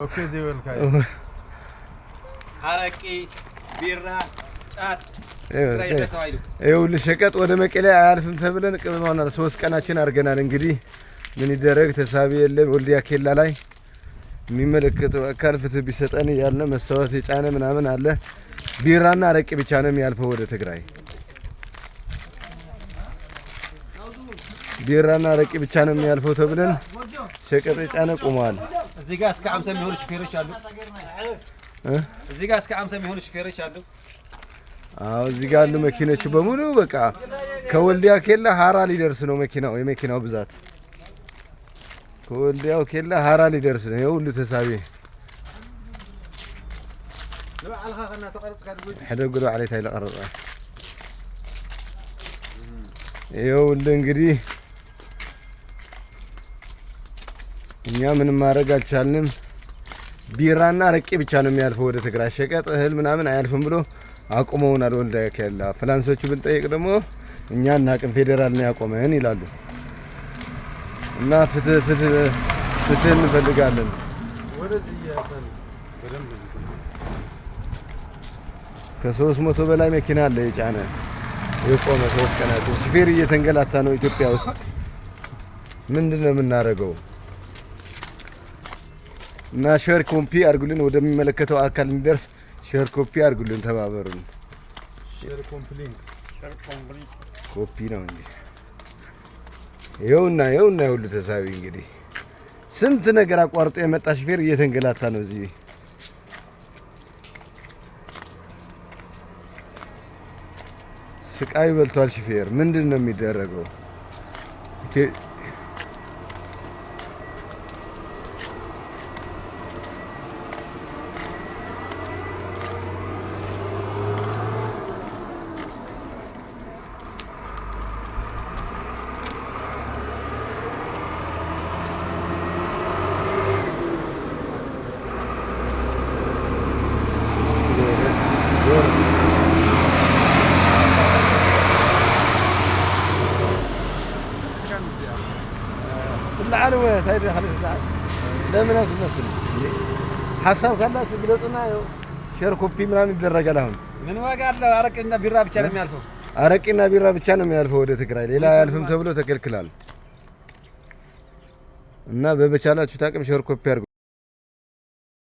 ኦኬ ዘይወል ካይ አረቂ ቢራ ጫት ይኸውልህ ሸቀጥ ወደ መቀሌ አያልፍም ተብለን ቅመማናል። 3 ቀናችን አድርገናል። እንግዲህ ምን ይደረግ ተሳቢ የለም። ወልዲያ ኬላ ላይ የሚመለከተው አካል ፍትህ ቢሰጠን ያለ መስታወት የጫነ ምናምን አለ። ቢራና አረቂ ብቻ ነው የሚያልፈው ወደ ትግራይ። ቢራና አረቂ ብቻ ነው የሚያልፈው ተብለን ሸቀጥ የጫነ ቆመዋል። እዚህ ጋር እስከ 50 የሚሆኑ ሹፌሮች አሉ። እዚህ ጋር እስከ 50 የሚሆኑ ሹፌሮች አሉ። አዎ እዚህ ጋር ያሉ መኪኖች በሙሉ በቃ ከወልዲያ ኬላ ሀራ ሊደርስ ነው መኪናው። የመኪናው ብዛት ከወልዲያው ኬላ ሀራ ሊደርስ ነው። ይኸው ሁሉ ተሳቢ حدقوا عليه تايل قرر ይኸው እንግዲህ እኛ ምንም ማድረግ አልቻልንም። ቢራና አረቂ ብቻ ነው የሚያልፈው ወደ ትግራይ። ሸቀጥ እህል ምናምን አያልፍም ብሎ አቁመውናል። ወልዲያ ኬላ ፍላንሶቹ ብንጠይቅ ደግሞ እኛ እናቅም ፌዴራል ነው ያቆመን ይላሉ። እና ፍትህ እንፈልጋለን። ወደዚህ ያሰን በደንብ ከ300 በላይ መኪና አለ የጫነ የቆመ 3 ቀናት። ሹፌር እየተንገላታ ነው ኢትዮጵያ ውስጥ። ምንድነው የምናደርገው? እና ሼር ኮፒ አድርጉልን፣ ወደሚመለከተው አካል እንዲደርስ ሼር ኮፒ አድርጉልን፣ ተባበሩን። ሼር ኮፒ ነው እንጂ ይኸውና ይኸውልህ ተሳቢ እንግዲህ ስንት ነገር አቋርጦ የመጣ ሹፌር እየተንገላታ ነው እዚህ። ስቃይ በልቷል ሹፌር። ምንድን ነው የሚደረገው? العالم هاي خلينا لما نتمثل حساب خلاص بلطنا ሼር ኮፒ ምናምን ይደረጋል። አሁን ምን ዋጋ አለው? አረቂና ቢራ ብቻ ነው የሚያልፈው። አረቂና ቢራ ብቻ ነው የሚያልፈው ወደ ትግራይ፣ ሌላ አያልፍም ተብሎ ተከልክሏል። እና በመቻላችሁ ታቅም ሼር ኮፒ አድርጉ።